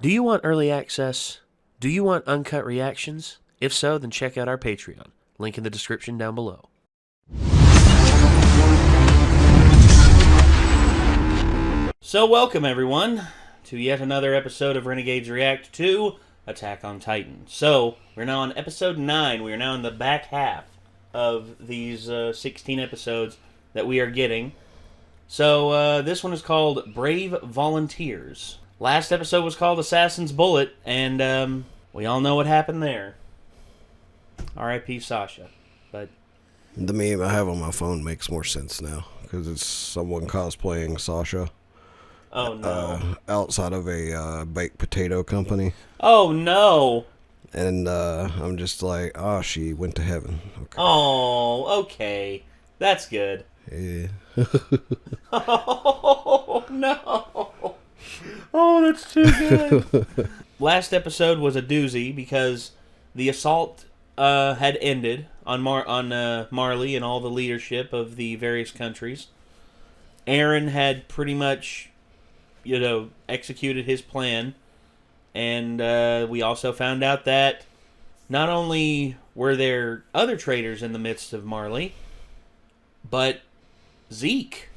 Do you want early access? Do you want uncut reactions? If so, then check out our Patreon. Link in the description down below. So welcome everyone to yet another episode of Renegades React to Attack on Titan. So, we're now on episode 9. We are now in the back half of these 16 episodes that we are getting. So, this one is called Brave Volunteers. Last episode was called Assassin's Bullet, and we all know what happened there. R.I.P. Sasha. But the meme I have on my phone makes more sense now, because it's someone cosplaying Sasha. Oh, no. Outside of a baked potato company. Oh, no. And I'm just like, oh, she went to heaven. Okay. Oh, okay. That's good. Yeah. Oh, no. Oh, that's too good. Last episode was a doozy because the assault had ended on Marley and all the leadership of the various countries. Eren had pretty much, executed his plan. And we also found out that not only were there other traitors in the midst of Marley, but Zeke,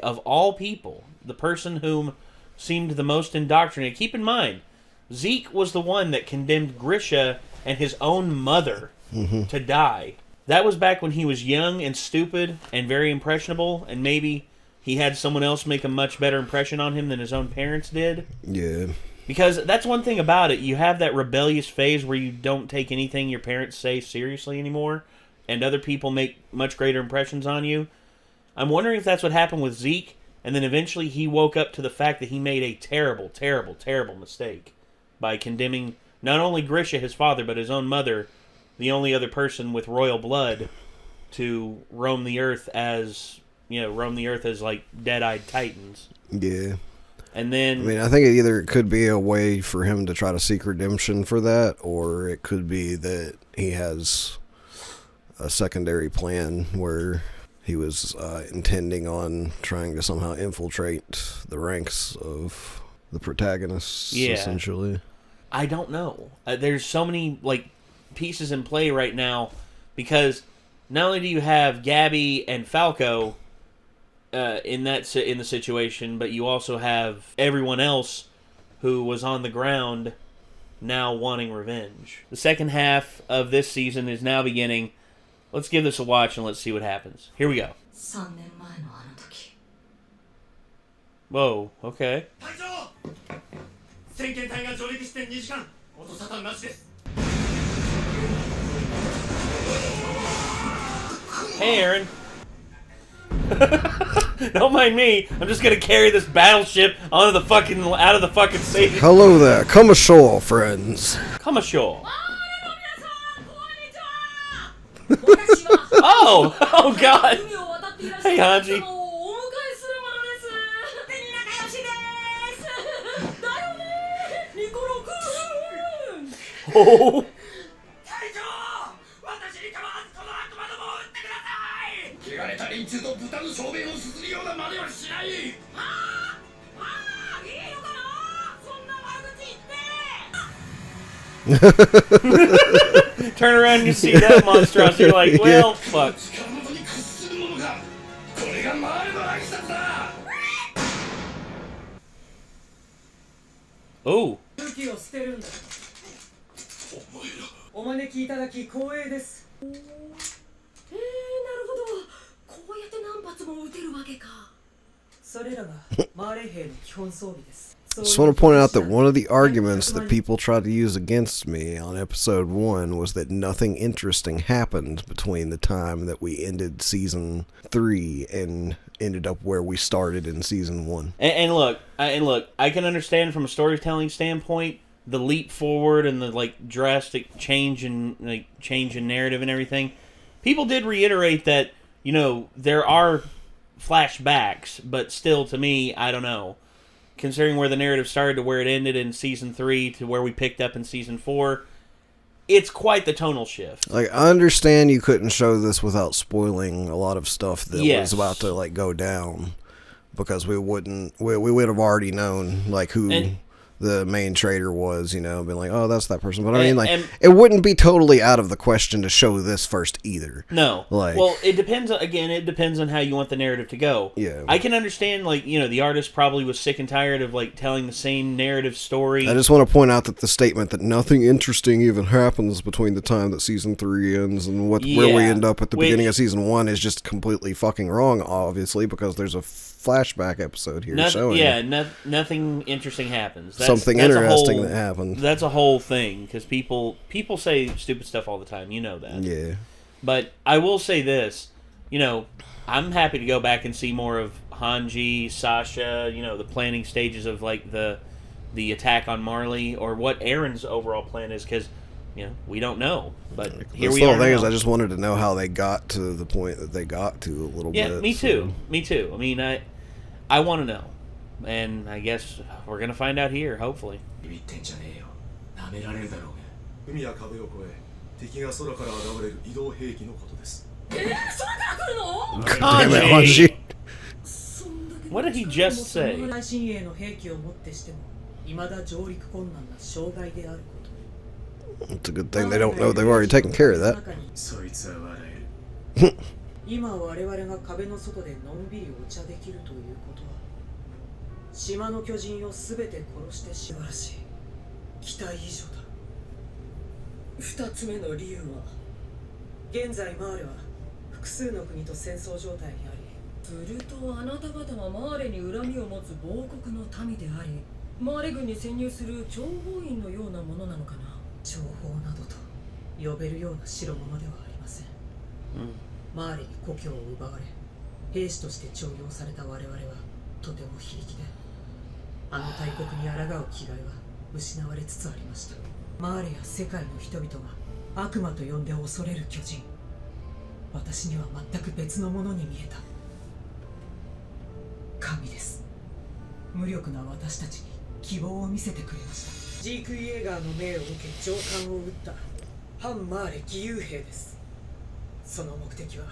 of all people, the person whom seemed the most indoctrinated. Keep in mind, Zeke was the one that condemned Grisha and his own mother to die. That was back when he was young and stupid and very impressionable, and maybe he had someone else make a much better impression on him than his own parents did. Yeah. Because that's one thing about it. You have that rebellious phase where you don't take anything your parents say seriously anymore, and other people make much greater impressions on you. I'm wondering if that's what happened with Zeke, and then eventually he woke up to the fact that he made a terrible, terrible, terrible mistake by condemning not only Grisha, his father, but his own mother, the only other person with royal blood, to roam the earth as like dead-eyed titans. Yeah. And then, I mean, I think it could be a way for him to try to seek redemption for that, or it could be that he has a secondary plan where he was intending on trying to somehow infiltrate the ranks of the protagonists, essentially. I don't know. There's so many pieces in play right now, because not only do you have Gabby and Falco in the situation, but you also have everyone else who was on the ground now wanting revenge. The second half of this season is now beginning. Let's give this a watch and let's see what happens. Here we go. Whoa, okay. Hey, Eren. Don't mind me. I'm just gonna carry this battleship out of the fucking sea. Hello there. Come ashore, friends. Come ashore. Oh God. Hey, Hanji. Oh. Turn around and you see that monstrosity, you're like, well, fuck. Oh. I just want to point out that one of the arguments that people tried to use against me on episode 1 was that nothing interesting happened between the time that we ended season 3 and ended up where we started in season 1. And look, I can understand from a storytelling standpoint the leap forward and the drastic change in narrative and everything. People did reiterate that there are flashbacks, but still, to me, I don't know. Considering where the narrative started to where it ended in season 3 to where we picked up in season 4, it's quite the tonal shift. I understand you couldn't show this without spoiling a lot of stuff that was about to go down, because we would have already known who the main trader was, being like, oh, that's that person. But I mean, and it wouldn't be totally out of the question to show this first either. No. Well, it depends, it depends on how you want the narrative to go. Yeah. I can understand, the artist probably was sick and tired of, telling the same narrative story. I just want to point out that the statement that nothing interesting even happens between the time that season 3 ends and where we end up at the beginning of season 1 is just completely fucking wrong, obviously, because there's a flashback episode here showing. Yeah, nothing interesting happens. Something interesting that happened. That's a whole thing, because people say stupid stuff all the time. You know that. Yeah. But I will say this, I'm happy to go back and see more of Hanji, Sasha, the planning stages of the attack on Marley, or what Aaron's overall plan is, because we don't know. But here we are. The thing is, I just wanted to know how they got to the point that they got to a little bit. Yeah, me too. Me too. I mean, I want to know. And I guess we're going to find out here, hopefully. God damn it, Hanji. What did he just say? It's a good thing they don't know they've already taken care of that. 今我々が壁の外でのんびりお茶できるということは島の巨人を全て殺して素晴らしい期待以上だ二つ目の理由は現在マーレは複数の国と戦争状態にありするとあなた方はマーレに恨みを持つ亡国の民でありマーレ軍に潜入する諜報員のようなものなのかな諜報などと呼べるような代物ではありません、マーレに故郷を奪われ兵士として徴用された我々はとても非力であの大国に抗う気概は失われつつありました。マーレや世界の人々が悪魔と呼んで恐れる巨人、私には全く別のものに見えた。神です。無力な私たちに希望を見せてくれました。ジーク・イエーガーの命を受け上官を撃った反マーレ義勇兵です。その目的は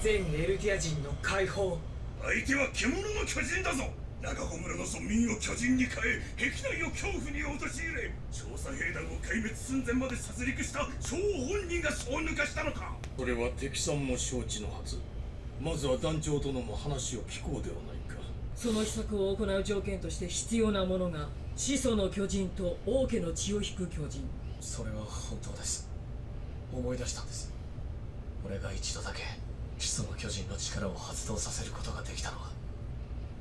全エルディア人の解放。相手は獣の巨人だぞ。長穂村の村民を巨人に変え壁内を恐怖に陥れ調査兵団を壊滅寸前まで殺戮した張本人がそう抜かしたのか。それは敵さんも承知のはず。まずは団長殿も話を聞こうではないか。その施策を行う条件として必要なものが始祖の巨人と王家の血を引く巨人。それは本当です。思い出したんです。俺が一度だけ始祖の巨人の力を発動させることができたのは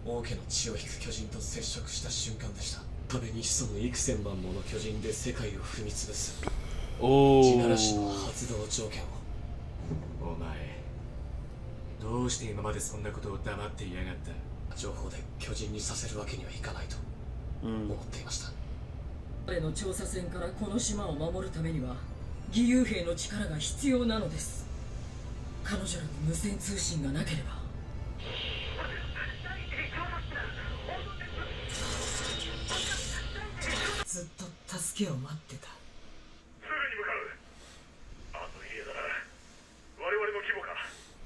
王家の血を引く巨人と接触した瞬間でした。壁に潜む幾千万もの巨人で世界を踏み潰す地ならしの発動条件を。お前どうして今までそんなことを黙っていやがった。情報で巨人にさせるわけにはいかないと思っていました。彼の調査船からこの島を守るためには義勇兵の力が必要なのです。彼女らに無線通信がなければ。ずっと助けを待ってた。すぐに向かう。あと家だな。我々の規模か。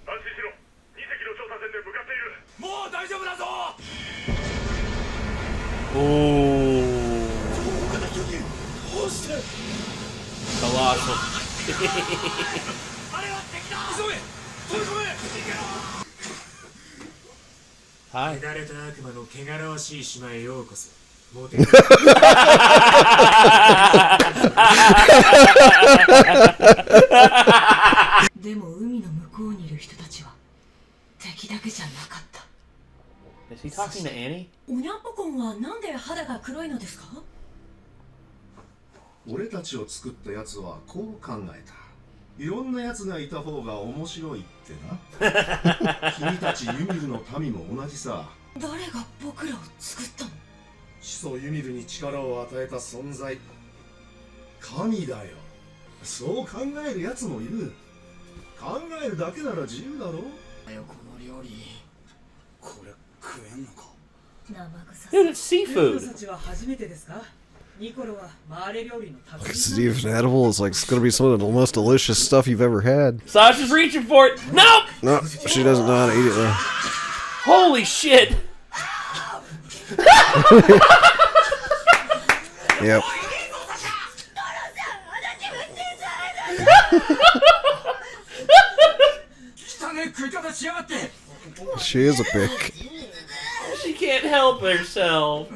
安心しろ。2隻の調査船で向かっている。もう大丈夫だぞ。岡田巨人どうしてカワーソあれは敵だ。急げ。飛び込め。はい。汚れた悪魔の汚らわしい島へようこそ。でも海の向こうにいる人たちは敵だけじゃなかった。Is he talking to Annie? おにゃんぽこんはなんで肌が黒いのですか。俺たちを作ったやつはこう考えた。いろんなやつがいた方が面白いってな。君たちユミルの民も同じさ。誰が僕らを作ったの。始祖ユミルに力を与えた存在、神だよ。そう考えるやつもいる。考えるだけなら自由だろ。この料理これ食えんのか。Dude, it's seafood. たちは初めてですか。ニコロはマーレ料理の食べ。 It's even edible. It's like it's gonna be some of the most delicious stuff you've ever had. Sasha's reaching for it. Nope. No, she doesn't know how to eat it though. Holy shit. Yep. She is a pick. She can't help herself.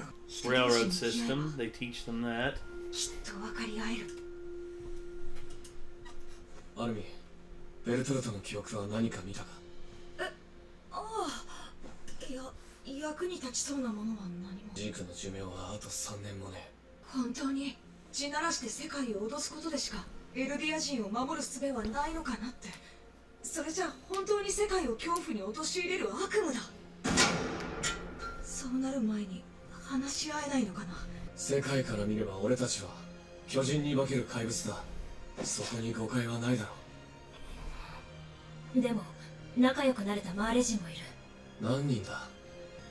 Railroad system, they teach them that. アルミ、ベルトルトの記憶は何か見たか？いや、役に立ちそうなものは何も。ジークの寿命はあと3年もね。本当に地ならして世界を脅すことでしかエルディア人を守る術はないのかなって。それじゃあ本当に世界を恐怖に陥れる悪夢だ。そうなる前に話し合えないのかな。世界から見れば俺たちは巨人に化ける怪物だ。そこに誤解はないだろう。でも仲良くなれたマーレ人もいる。何人だ？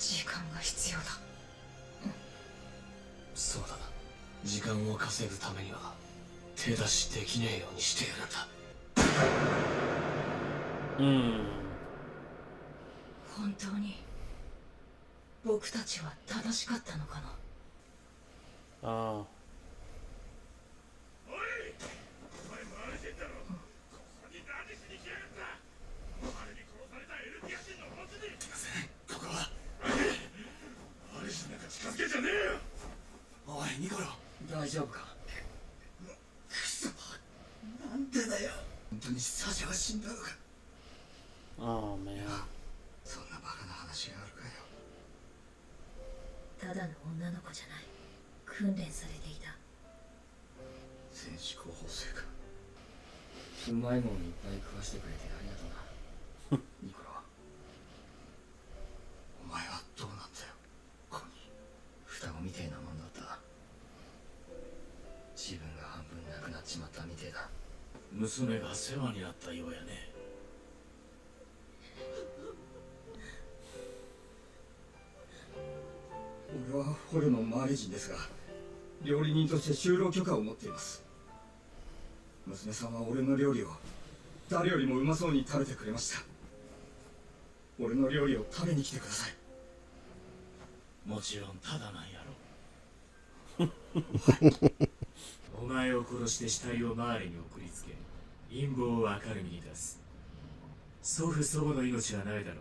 時間が必要だ。そうだな。時間を稼ぐためには手出しできねえようにしてやるんだ。本当に僕たちは正しかったのかな。ああ。おい、お前マルジンだろ。ここに何しに来やがった。あれに殺されたエルディア人のボスに。すいません、ここはマルジンなんか近づけじゃねえよ。おいニコロ、大丈夫か？くそ、なんでだよ。本当にサジャは死んだのか？Oh man. そんなバカな話があるかよ。ただの女の子じゃない。訓練されていた。戦士候補生か。うまいもんいっぱい食わしてくれてありがとうな。ニコロ、お前はどうなんだよ。コニー、双子みてえなもんだった。自分が半分なくなっちまったみてえだ。娘が世話になったようやね。俺は捕虜のマーレ人ですが、料理人として就労許可を持っています。娘さんは俺の料理を誰よりもうまそうに食べてくれました。俺の料理を食べに来てください。もちろんただなんやろ。お前を殺して死体をマーレに送りつけ、陰謀を明るみに出す。祖父祖母の命はないだろ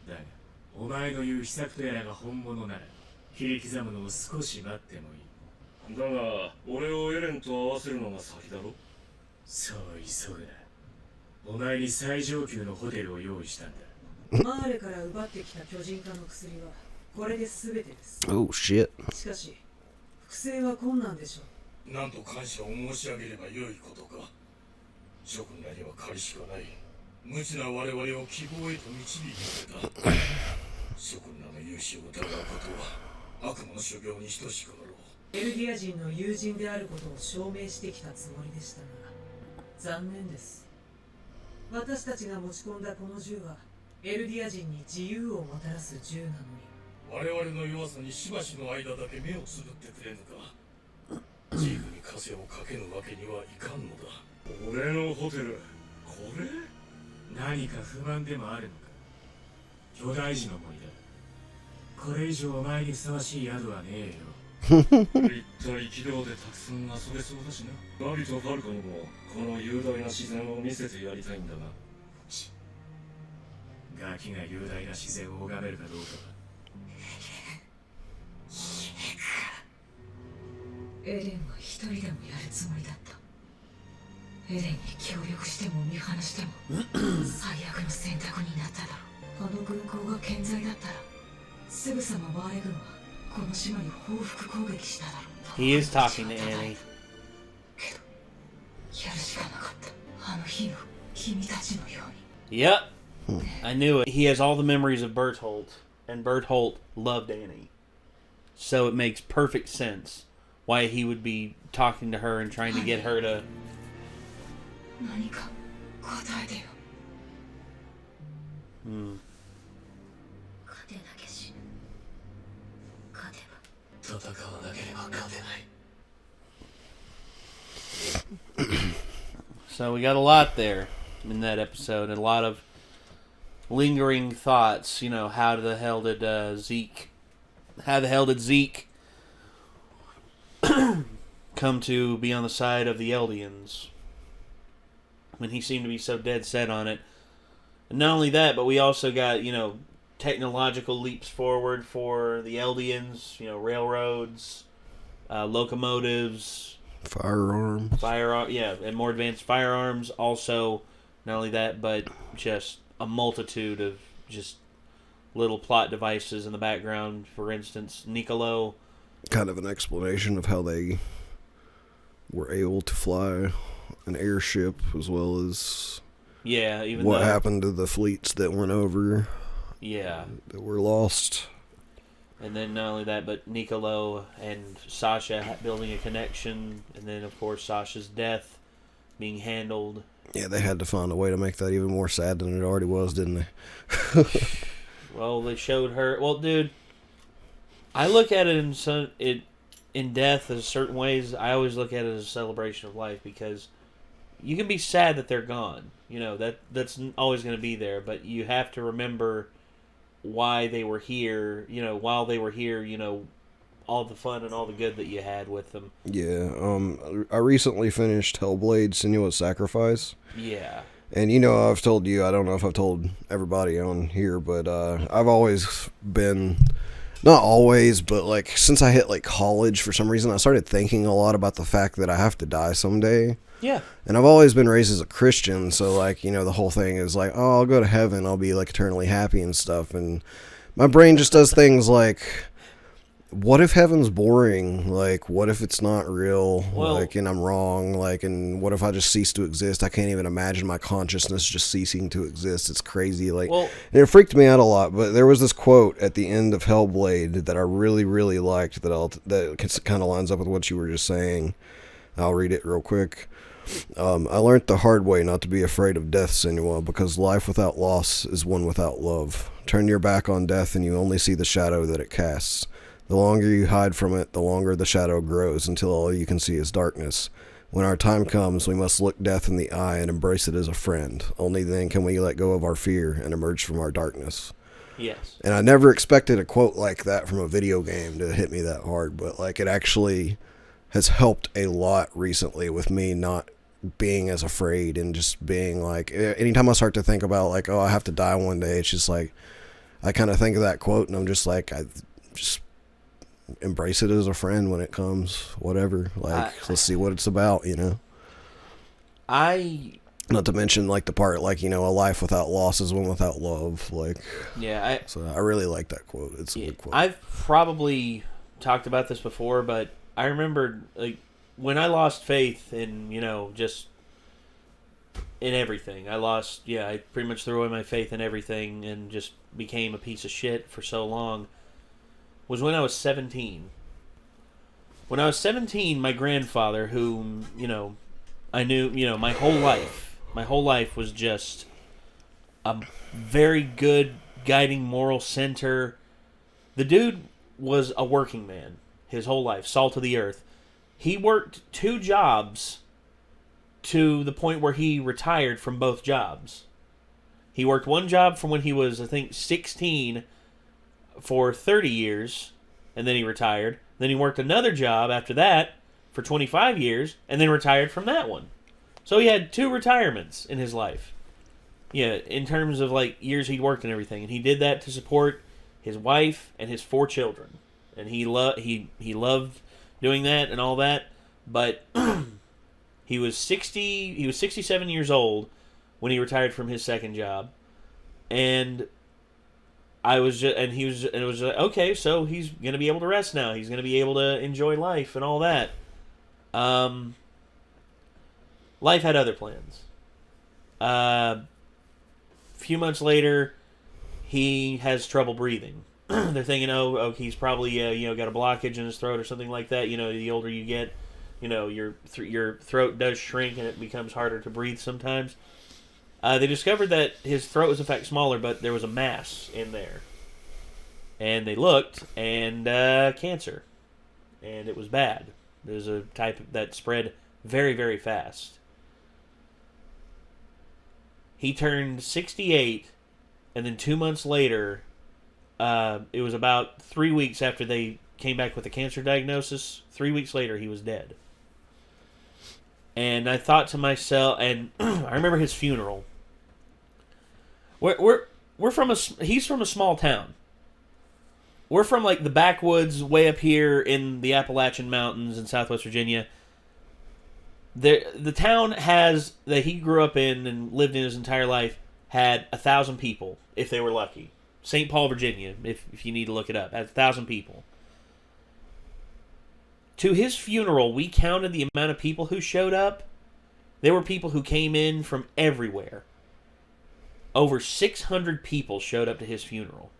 うな。だがお前の言う秘策とやらが本物なら切り刻むのを少し待ってもいい。だが俺をエレンと合わせるのが先だろ。そう急ぐな。お前に最上級のホテルを用意したんだ。マーレから奪ってきた巨人化の薬はこれで全てです。 Oh shit. しかし複製は困難でしょう。なんと感謝を申し上げればよいことか。諸君らには借りしかない。無知な我々を希望へと導いてくれた。諸君らの勇姿を疑うことは悪魔の修行に等しくなろう。エルディア人の友人であることを証明してきたつもりでしたが、残念です。私たちが持ち込んだこの銃はエルディア人に自由をもたらす銃なのに、我々の弱さにしばしの間だけ目をつぶってくれぬか。ジークに枷をかけぬわけにはいかんのだ。俺のホテル、これ？何か不満でもあるのか。巨大児の森だ。これ以上お前にふさわしい宿はねえよ。立体軌道でたくさん遊べそうだしな。ナビとファルコにもこの雄大な自然を見せてやりたいんだが。ガキが雄大な自然を拝めるかどうかは。エレンは一人でもやるつもりだった。エレンに協力しても見放しても最悪の選択になっただろう。あの軍港が健在だったらすぐさまマーレ軍はこの島に報復攻撃しただろう。 He is talking to Annie. けどやるしかなかった。あの日の君たちのように。 Yep. I knew it. He has all the memories of Berthold, and Berthold loved Annie. So it makes perfect sense why he would be talking to her and trying to get her to... 何か答えてよ。勝てなきゃ死ぬ。勝てば戦わなければ勝てない。 So we got a lot there in that episode. A lot of lingering thoughts. You know, how the hell did Zeke come to be on the side of the Eldians when he seemed to be so dead set on it. And not only that, but we also got, technological leaps forward for the Eldians, railroads, locomotives, Firearms. And more advanced firearms. Also, not only that, but just a multitude of just little plot devices in the background. For instance, Niccolo. Kind of an explanation of how they were able to fly an airship, as well as what happened to the fleets that went over. Yeah. That were lost. And then not only that, but Niccolo and Sasha building a connection. And then, of course, Sasha's death being handled. Yeah, they had to find a way to make that even more sad than it already was, didn't they? Well, they showed her... Well, dude, I look at it in death as certain ways. I always look at it as a celebration of life, because you can be sad that they're gone. That's always going to be there. But you have to remember why they were here, while they were here, all the fun and all the good that you had with them. Yeah, I recently finished Hellblade: Senua's Sacrifice. Yeah. And I've told you, I don't know if I've told everybody on here, but I've always been, not always, but since I hit college, for some reason I started thinking a lot about the fact that I have to die someday. Yeah. And I've always been raised as a Christian, so the whole thing is oh, I'll go to heaven, I'll be eternally happy and stuff. And my brain just does things what if heaven's boring? What if it's not real? And I'm wrong? And what if I just cease to exist? I can't even imagine my consciousness just ceasing to exist. It's crazy. And it freaked me out a lot. But there was this quote at the end of Hellblade that I really, really liked that kind of lines up with what you were just saying. I'll read it real quick. I learned the hard way not to be afraid of death, Senua, because life without loss is one without love. Turn your back on death and you only see the shadow that it casts. The longer you hide from it, the longer the shadow grows, until all you can see is darkness. When our time comes, we must look death in the eye and embrace it as a friend. Only then can we let go of our fear and emerge from our darkness. Yes. And I never expected a quote like that from a video game to hit me that hard, but it actually has helped a lot recently with me not being as afraid and just being anytime I start to think about oh, I have to die one day, it's just I kind of think of that quote and I'm just I just embrace it as a friend when it comes, whatever. Let's see what it's about, Not to mention the part a life without loss is one without love. So I really like that quote. It's a good quote. I've probably talked about this before, but I remember when I lost faith in just in everything. I pretty much threw away my faith in everything and just became a piece of shit for so long. Was when I was 17. When I was 17, my grandfather, whom I knew my whole life was just a very good guiding moral center. The dude was a working man his whole life, salt of the earth. He worked 2 jobs to the point where he retired from both jobs. He worked one job from when he was, I think, 16 for 30 years, and then he retired. Then he worked another job after that for 25 years, and then retired from that one. So he had 2 retirements in his life. Yeah, in terms of years he'd worked and everything. And he did that to support his wife and his 4 children. And he loved doing that and all that. But he was 67 years old when he retired from his second job. And it was okay, so he's going to be able to rest now. He's going to be able to enjoy life and all that. Life had other plans. A few months later, he has trouble breathing. They're thinking, he's probably got a blockage in his throat or something like that. The older you get, your throat does shrink and it becomes harder to breathe sometimes. They discovered that his throat was in fact smaller, but there was a mass in there. And they looked, and cancer. And it was bad. There's a type that spread very, very fast. He turned 68, and then 2 months later, it was about 3 weeks after they came back with a cancer diagnosis. 3 weeks later, he was dead. And I thought to myself, and I remember his funeral. We're from he's from a small town. We're from like the backwoods way up here in the Appalachian Mountains in Southwest Virginia. The town that he grew up in and lived in his entire life had 1,000 people, if they were lucky. St. Paul, Virginia, if you need to look it up, had 1,000 people. To his funeral, we counted the amount of people who showed up. There were people who came in from everywhere. Over 600 people showed up to his funeral.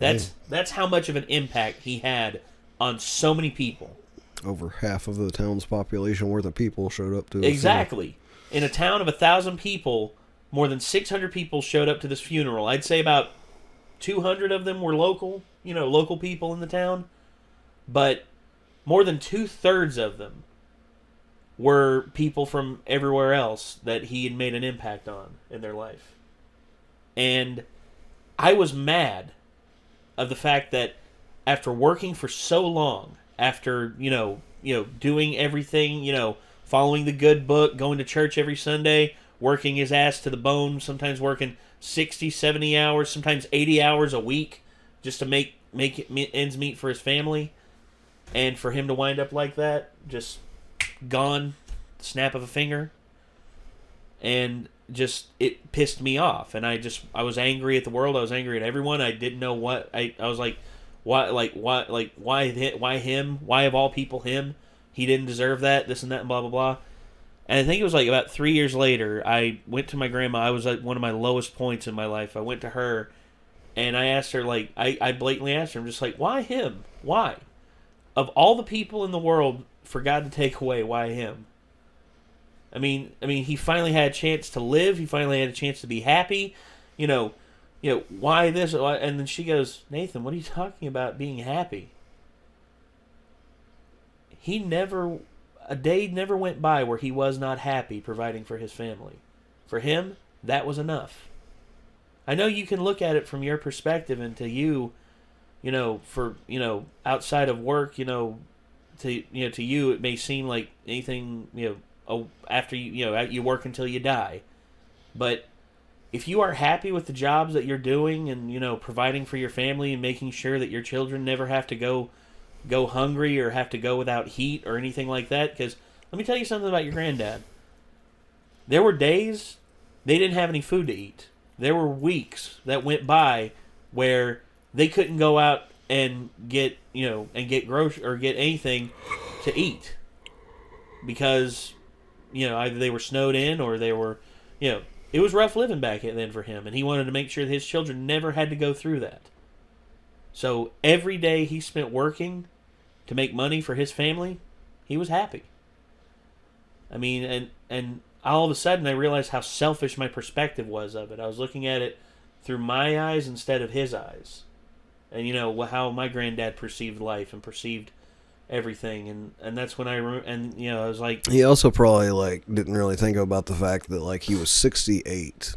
That's how much of an impact he had on so many people. Over half of the town's population worth of people showed up to it. Exactly. In a town of 1,000 people, more than 600 people showed up to this funeral. I'd say about 200 of them were local people in the town. But more than 2/3 of them were people from everywhere else that he had made an impact on in their life. And I was mad of the fact that after working for so long, after, doing everything, following the good book, going to church every Sunday, working his ass to the bone, sometimes working 60, 70 hours, sometimes 80 hours a week just to make ends meet for his family. And for him to wind up like that, just gone, snap of a finger. And just, it pissed me off. And I was angry at the world. I was angry at everyone. I didn't know what, I was like, why him? Why of all people him? He didn't deserve that, this and that, and blah, blah, blah. And I think it was like about 3 years later, I went to my grandma. I was at one of my lowest points in my life. I went to her, and I asked her, like, I blatantly asked her, I'm just like, why him? Why? Of all the people in the world, for God to take away, why him? I mean, he finally had a chance to live. He finally had a chance to be happy. Why this? And then she goes, Nathan, what are you talking about being happy? A day never went by where he was not happy providing for his family. For him, that was enough. I know you can look at it from your perspective, and to you, outside of work, to you it may seem like anything, after you work until you die. But if you are happy with the jobs that you're doing and, providing for your family and making sure that your children never have to go hungry or have to go without heat or anything like that, because let me tell you something about your granddad. There were days they didn't have any food to eat. There were weeks that went by where they couldn't go out and get groceries or get anything to eat because, either they were snowed in or they were, it was rough living back then for him, and he wanted to make sure that his children never had to go through that. So every day he spent working to make money for his family, he was happy. I mean, and all of a sudden I realized how selfish my perspective was of it. I was looking at it through my eyes instead of his eyes. And, how my granddad perceived life and perceived everything. And that's when I was like... He also probably, didn't really think about the fact that, he was 68.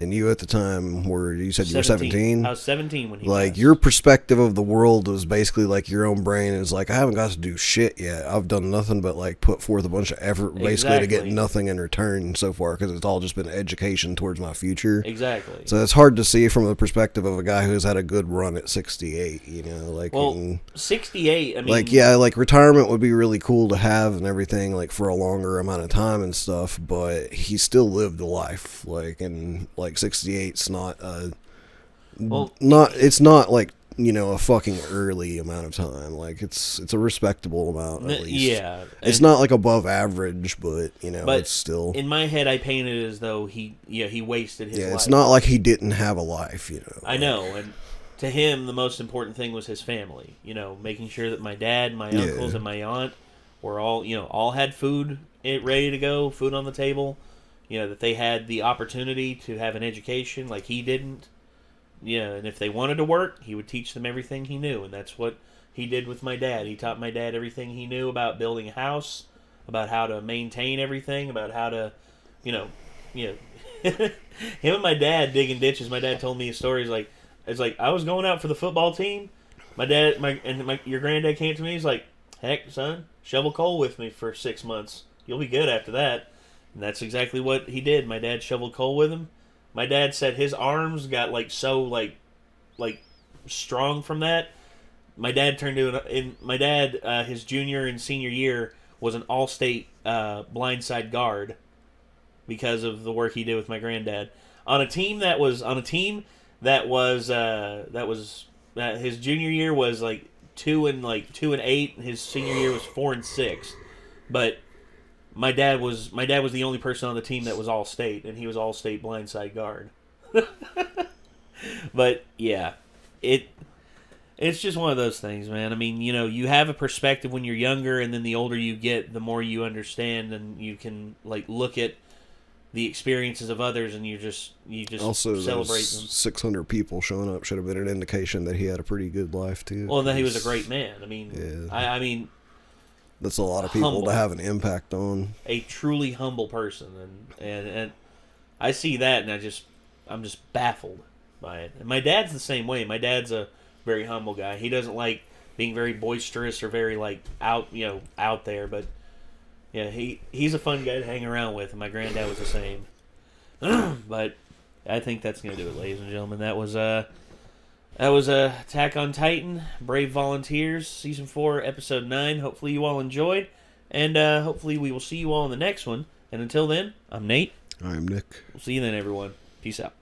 And you at the time you said you were 17? I was 17 when he passed. Your perspective of the world was basically your own brain is I haven't got to do shit yet. I've done nothing but put forth a bunch of effort basically to get nothing in return so far because it's all just been education towards my future. Exactly. So it's hard to see from the perspective of a guy who's had a good run at 68, 68, I mean... retirement would be really cool to have and everything, for a longer amount of time and stuff, but he still lived a life, 68's not it's not a fucking early amount of time. It's a respectable amount at least. Yeah. It's not above average, but it's still... In my head I painted it as though he wasted his life. Yeah, it's not like he didn't have a life, I know, and to him the most important thing was his family, making sure that my dad, my uncles and my aunt were all had food ready to go, food on the table. That they had the opportunity to have an education like he didn't. And if they wanted to work, he would teach them everything he knew. And that's what he did with my dad. He taught my dad everything he knew about building a house, about how to maintain everything, about how to, him and my dad digging ditches. My dad told me stories it's like I was going out for the football team. Your granddad came to me. He's like, "Heck, son, shovel coal with me for 6 months. You'll be good after that." And that's exactly what he did. My dad shoveled coal with him. My dad said his arms got so strong from that. My dad his junior and senior year was an all-state blindside guard because of the work he did with my granddad on a team that his junior year was 2-8, and his senior year was 4-6. But my dad was the only person on the team that was all-state, and he was all-state blindside guard. But yeah, it's just one of those things, man. I mean, you have a perspective when you're younger, and then the older you get, the more you understand, and you can look at the experiences of others, and you just also celebrate those them. 600 people showing up should have been an indication that he had a pretty good life too. Well, that he was a great man. I mean, yeah. I mean, that's a lot of people humble. to have an impact on. A truly humble person, and I see that, and I'm just baffled by it. And my dad's the same way. My dad's a very humble guy. He doesn't like being very boisterous or very out there, but yeah, he's a fun guy to hang around with, and my granddad was the same. But I think that's gonna do it, ladies and gentlemen. That was Attack on Titan, Brave Volunteers, Season 4, Episode 9. Hopefully you all enjoyed, and hopefully we will see you all in the next one. And until then, I'm Nate. I'm Nick. We'll see you then, everyone. Peace out.